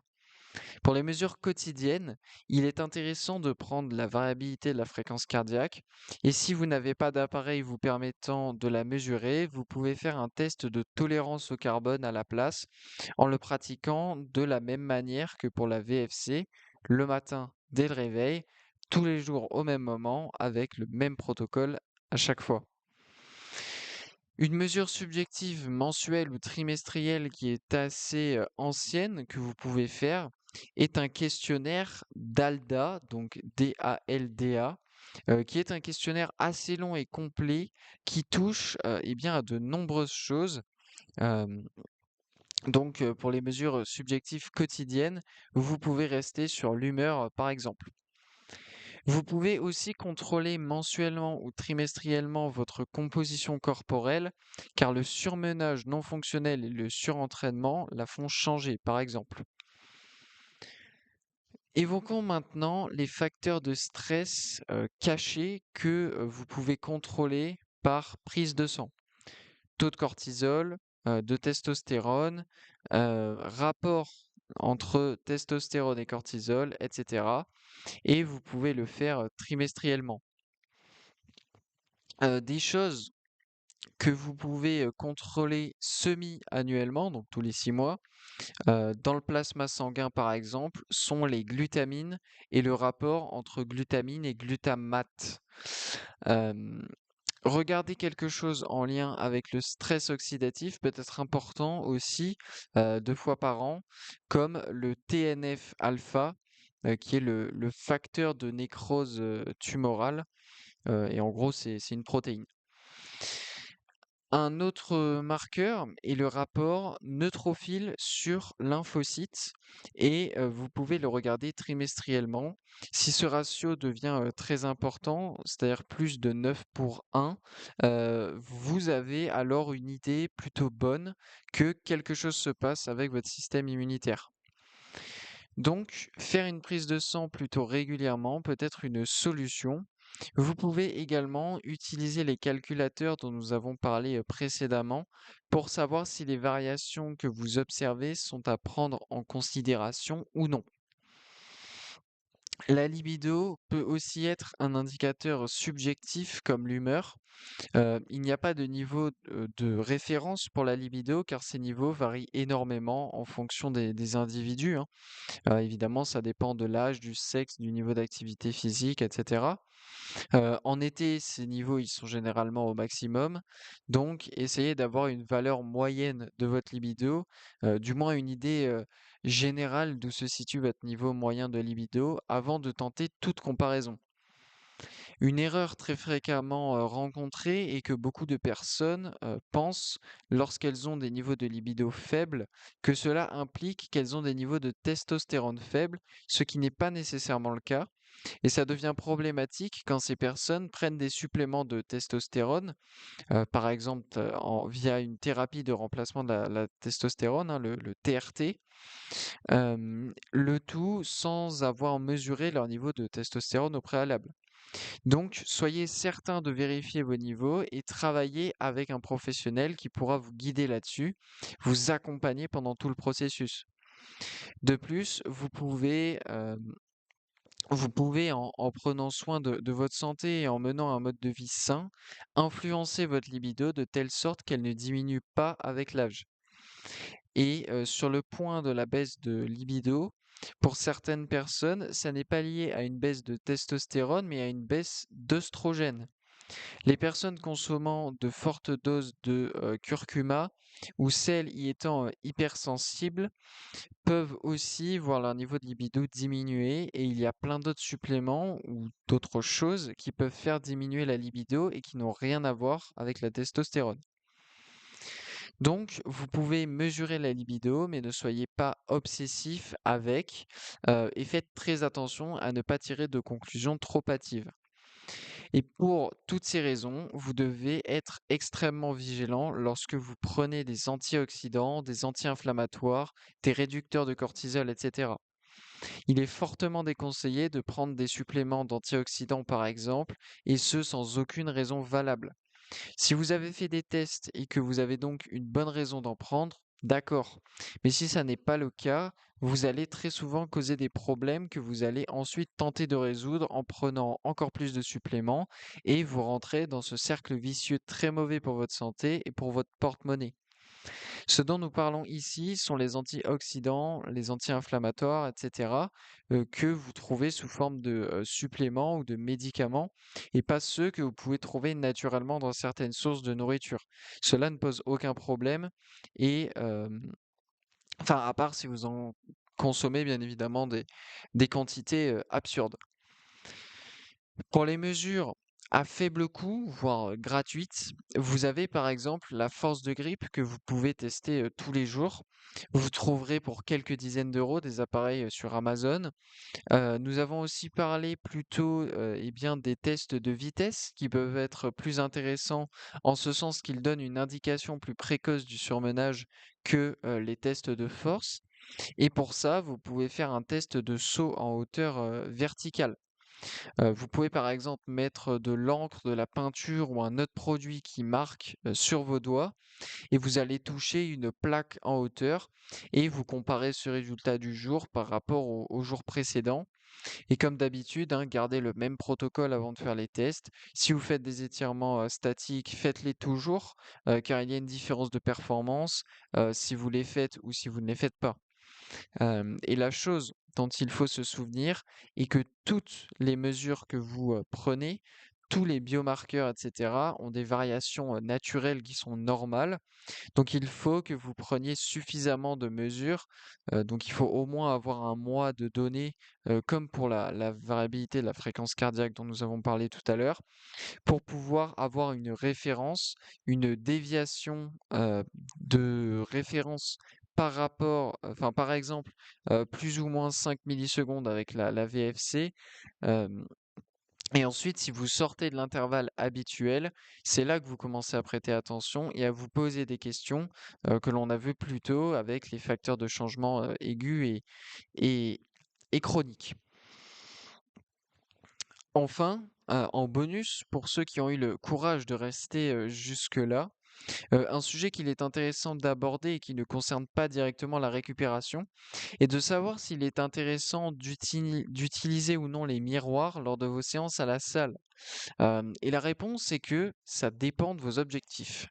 Speaker 1: Pour les mesures quotidiennes, il est intéressant de prendre la variabilité de la fréquence cardiaque et si vous n'avez pas d'appareil vous permettant de la mesurer, vous pouvez faire un test de tolérance au carbone à la place en le pratiquant de la même manière que pour la VFC, le matin dès le réveil, tous les jours au même moment, avec le même protocole à chaque fois. Une mesure subjective mensuelle ou trimestrielle qui est assez ancienne que vous pouvez faire est un questionnaire DALDA, donc DALDA, qui est un questionnaire assez long et complet qui touche à de nombreuses choses. Euh, pour les mesures subjectives quotidiennes, vous pouvez rester sur l'humeur, par exemple. Vous pouvez aussi contrôler mensuellement ou trimestriellement votre composition corporelle, car le surmenage non fonctionnel et le surentraînement la font changer, par exemple. Évoquons maintenant les facteurs de stress cachés que vous pouvez contrôler par prise de sang. Taux de cortisol, de testostérone, rapport entre testostérone et cortisol, etc. Et vous pouvez le faire trimestriellement. Des choses que vous pouvez contrôler semi-annuellement, donc tous les 6 mois, dans le plasma sanguin par exemple, sont les glutamines et le rapport entre glutamine et glutamate. Hem, Regarder quelque chose en lien avec le stress oxydatif peut être important aussi, 2 fois par an, comme le TNF-alpha, qui est le facteur de nécrose, tumorale, et en gros c'est une protéine. Un autre marqueur est le rapport neutrophile sur lymphocyte et vous pouvez le regarder trimestriellement. Si ce ratio devient très important, c'est-à-dire plus de 9 pour 1, vous avez alors une idée plutôt bonne que quelque chose se passe avec votre système immunitaire. Donc, faire une prise de sang plutôt régulièrement peut être une solution. Vous pouvez également utiliser les calculateurs dont nous avons parlé précédemment pour savoir si les variations que vous observez sont à prendre en considération ou non. La libido peut aussi être un indicateur subjectif comme l'humeur. Il n'y a pas de niveau de référence pour la libido car ces niveaux varient énormément en fonction des individus, hein. Évidemment, ça dépend de l'âge, du sexe, du niveau d'activité physique, etc. En été, ces niveaux, ils sont généralement au maximum. Donc, essayez d'avoir une valeur moyenne de votre libido, du moins une idée générale d'où se situe votre niveau moyen de libido avant de tenter toute comparaison. Une erreur très fréquemment rencontrée et que beaucoup de personnes pensent lorsqu'elles ont des niveaux de libido faibles, que cela implique qu'elles ont des niveaux de testostérone faibles, ce qui n'est pas nécessairement le cas. Et ça devient problématique quand ces personnes prennent des suppléments de testostérone, par exemple via une thérapie de remplacement de la testostérone, hein, le TRT, le tout sans avoir mesuré leur niveau de testostérone au préalable. Donc, soyez certain de vérifier vos niveaux et travaillez avec un professionnel qui pourra vous guider là-dessus, vous accompagner pendant tout le processus. De plus, vous pouvez en prenant soin de votre santé et en menant un mode de vie sain, influencer votre libido de telle sorte qu'elle ne diminue pas avec l'âge. Et sur le point de la baisse de libido, pour certaines personnes, ça n'est pas lié à une baisse de testostérone, mais à une baisse d'œstrogène. Les personnes consommant de fortes doses de curcuma ou celles y étant hypersensibles peuvent aussi voir leur niveau de libido diminuer et il y a plein d'autres suppléments ou d'autres choses qui peuvent faire diminuer la libido et qui n'ont rien à voir avec la testostérone. Donc, vous pouvez mesurer la libido, mais ne soyez pas obsessif avec et faites très attention à ne pas tirer de conclusions trop hâtives. Et pour toutes ces raisons, vous devez être extrêmement vigilant lorsque vous prenez des antioxydants, des anti-inflammatoires, des réducteurs de cortisol, etc. Il est fortement déconseillé de prendre des suppléments d'antioxydants par exemple, et ce sans aucune raison valable. Si vous avez fait des tests et que vous avez donc une bonne raison d'en prendre, d'accord. Mais si ça n'est pas le cas, vous allez très souvent causer des problèmes que vous allez ensuite tenter de résoudre en prenant encore plus de suppléments et vous rentrez dans ce cercle vicieux très mauvais pour votre santé et pour votre porte-monnaie. Ce dont nous parlons ici sont les antioxydants, les anti-inflammatoires, etc., que vous trouvez sous forme de suppléments ou de médicaments, et pas ceux que vous pouvez trouver naturellement dans certaines sources de nourriture. Cela ne pose aucun problème, et enfin, à part si vous en consommez bien évidemment des quantités absurdes. Pour les mesures à faible coût, voire gratuites, vous avez par exemple la force de grippe que vous pouvez tester tous les jours. Vous trouverez pour quelques dizaines d'euros des appareils sur Amazon. Nous avons aussi parlé plus tôt eh bien, des tests de vitesse qui peuvent être plus intéressants en ce sens qu'ils donnent une indication plus précoce du surmenage que les tests de force. Et pour ça, vous pouvez faire un test de saut en hauteur verticale. Vous pouvez par exemple mettre de l'encre, de la peinture ou un autre produit qui marque sur vos doigts et vous allez toucher une plaque en hauteur et vous comparez ce résultat du jour par rapport au jour précédent. Et comme d'habitude, hein, gardez le même protocole avant de faire les tests. Si vous faites des étirements statiques, faites-les toujours, car il y a une différence de performance si vous les faites ou si vous ne les faites pas. Et la chose dont il faut se souvenir est que toutes les mesures que vous prenez, tous les biomarqueurs, etc., ont des variations naturelles qui sont normales. Donc il faut que vous preniez suffisamment de mesures. Donc il faut au moins avoir un mois de données, comme pour la variabilité de la fréquence cardiaque dont nous avons parlé tout à l'heure, pour pouvoir avoir une référence, une déviation de référence par rapport, enfin par exemple, plus ou moins 5 millisecondes avec la VFC. Et ensuite, si vous sortez de l'intervalle habituel, c'est là que vous commencez à prêter attention et à vous poser des questions que l'on a vu plus tôt avec les facteurs de changement aigus et, et chroniques. Enfin, en bonus, pour ceux qui ont eu le courage de rester jusque-là, un sujet qu'il est intéressant d'aborder et qui ne concerne pas directement la récupération est de savoir s'il est intéressant d'utiliser ou non les miroirs lors de vos séances à la salle. Et la réponse est que ça dépend de vos objectifs.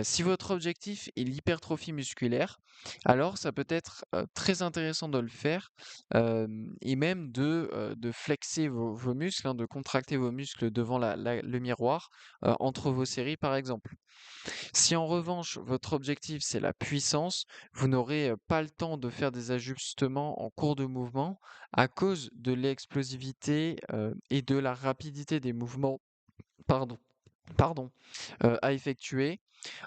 Speaker 1: Si votre objectif est l'hypertrophie musculaire, alors ça peut être très intéressant de le faire et même de flexer vos muscles, hein, de contracter vos muscles devant le miroir entre vos séries par exemple. Si en revanche votre objectif c'est la puissance, vous n'aurez pas le temps de faire des ajustements en cours de mouvement à cause de l'explosivité et de la rapidité des mouvements pardon, pardon, à effectuer,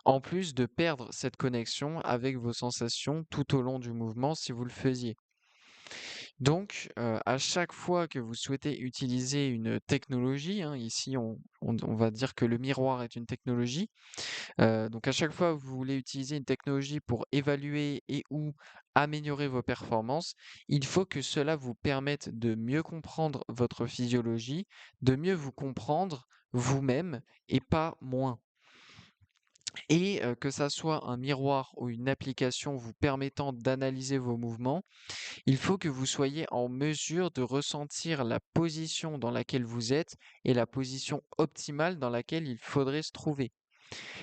Speaker 1: en plus de perdre cette connexion avec vos sensations tout au long du mouvement si vous le faisiez. Donc, à chaque fois que vous souhaitez utiliser une technologie, hein, ici on va dire que le miroir est une technologie, donc à chaque fois que vous voulez utiliser une technologie pour évaluer et ou améliorer vos performances, il faut que cela vous permette de mieux comprendre votre physiologie, de mieux vous comprendre vous-même et pas moins. Et que ça soit un miroir ou une application vous permettant d'analyser vos mouvements, il faut que vous soyez en mesure de ressentir la position dans laquelle vous êtes et la position optimale dans laquelle il faudrait se trouver.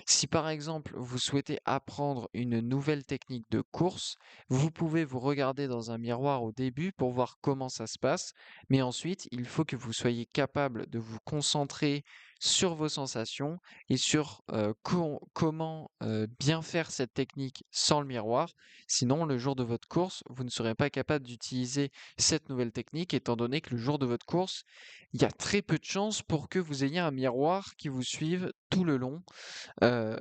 Speaker 1: Si par exemple vous souhaitez apprendre une nouvelle technique de course, vous pouvez vous regarder dans un miroir au début pour voir comment ça se passe, mais ensuite il faut que vous soyez capable de vous concentrer sur vos sensations et sur comment bien faire cette technique sans le miroir. Sinon, le jour de votre course, vous ne serez pas capable d'utiliser cette nouvelle technique, étant donné que le jour de votre course, il y a très peu de chances pour que vous ayez un miroir qui vous suive tout le long. Heu,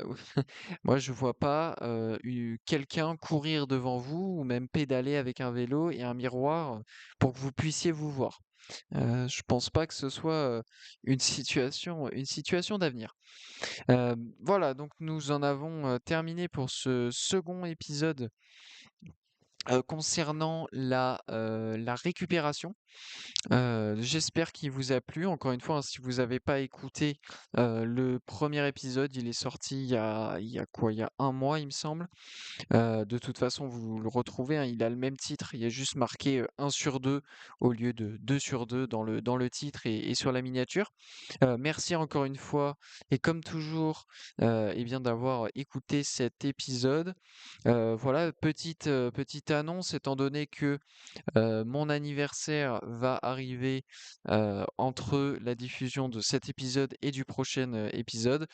Speaker 1: moi je vois pas, quelqu'un courir devant vous ou même pédaler avec un vélo et un miroir, pour que vous puissiez vous voir. Je pense pas que ce soit, une situation d'avenir. Voilà, donc nous en avons, terminé pour ce second épisode, concernant la récupération. J'espère qu'il vous a plu. Encore une fois, hein, si vous n'avez pas écouté, le premier épisode, il est sorti il y a quoi? Il y a un mois, il me semble. De toute façon, vous le retrouvez, hein, il a le même titre, il y a juste marqué, 1 sur 2 au lieu de 2 sur 2 dans le titre et sur la miniature. Merci encore une fois et comme toujours, et bien d'avoir écouté cet épisode. Voilà, petite annonce étant donné que mon anniversaire va arriver entre la diffusion de cet épisode et du prochain épisode.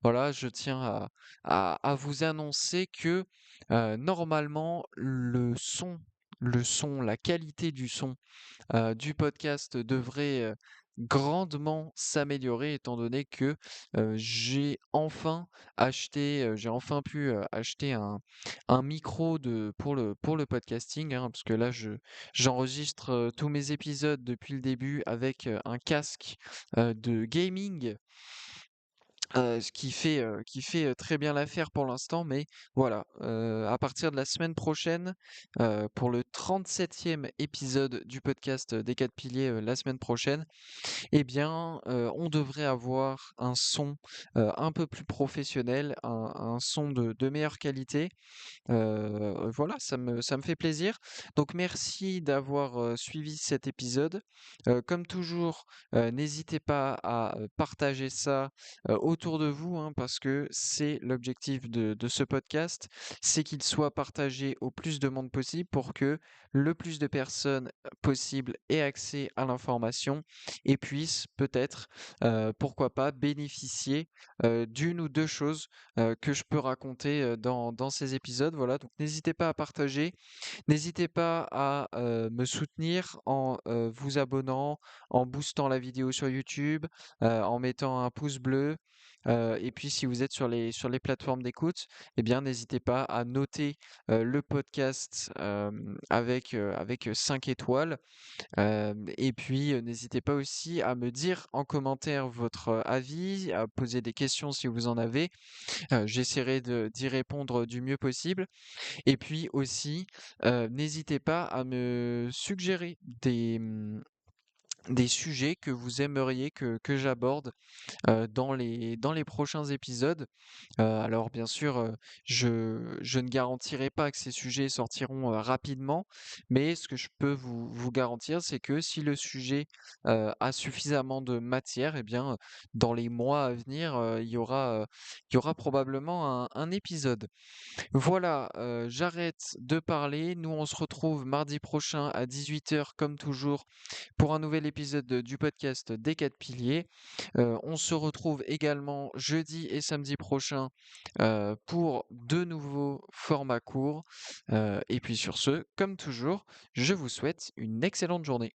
Speaker 1: Voilà, je tiens à vous annoncer que normalement la qualité du son du podcast devrait grandement s'améliorer étant donné que j'ai enfin pu acheter un micro pour le podcasting, hein, parce que là j'enregistre tous mes épisodes depuis le début avec un casque de gaming ce qui fait très bien l'affaire pour l'instant, mais voilà, à partir de la semaine prochaine, pour le 37e épisode du podcast, des 4 piliers, la semaine prochaine, eh bien, on devrait avoir un son, un peu plus professionnel, un son de meilleure qualité. Voilà, ça me fait plaisir. Donc merci d'avoir, suivi cet épisode. Comme toujours, n'hésitez pas à, partager ça, autour de vous, hein, parce que c'est l'objectif de ce podcast, c'est qu'il soit partagé au plus de monde possible pour que le plus de personnes, possible aient accès à l'information et puissent peut-être, pourquoi pas, bénéficier, d'1 ou 2 choses que je peux raconter dans ces épisodes. Voilà, donc n'hésitez pas à partager, n'hésitez pas à me soutenir en vous abonnant, en boostant la vidéo sur YouTube, en mettant un pouce bleu. Et puis si vous êtes sur les plateformes d'écoute, eh bien n'hésitez pas à noter le podcast avec 5 étoiles. Et puis, n'hésitez pas aussi à me dire en commentaire votre avis, à poser des questions si vous en avez. J'essaierai d'y répondre du mieux possible. Et puis aussi, n'hésitez pas à me suggérer des sujets que vous aimeriez que j'aborde dans les prochains épisodes. Alors bien sûr, je ne garantirai pas que ces sujets sortiront rapidement, mais ce que je peux vous garantir, c'est que si le sujet a suffisamment de matière, eh bien, dans les mois à venir, il y aura probablement un épisode. Voilà, j'arrête de parler. Nous, on se retrouve mardi prochain à 18 h comme toujours pour un nouvel épisode du podcast des 4 piliers. On se retrouve également jeudi et samedi prochain pour de nouveaux formats courts. Et puis sur ce, comme toujours, je vous souhaite une excellente journée.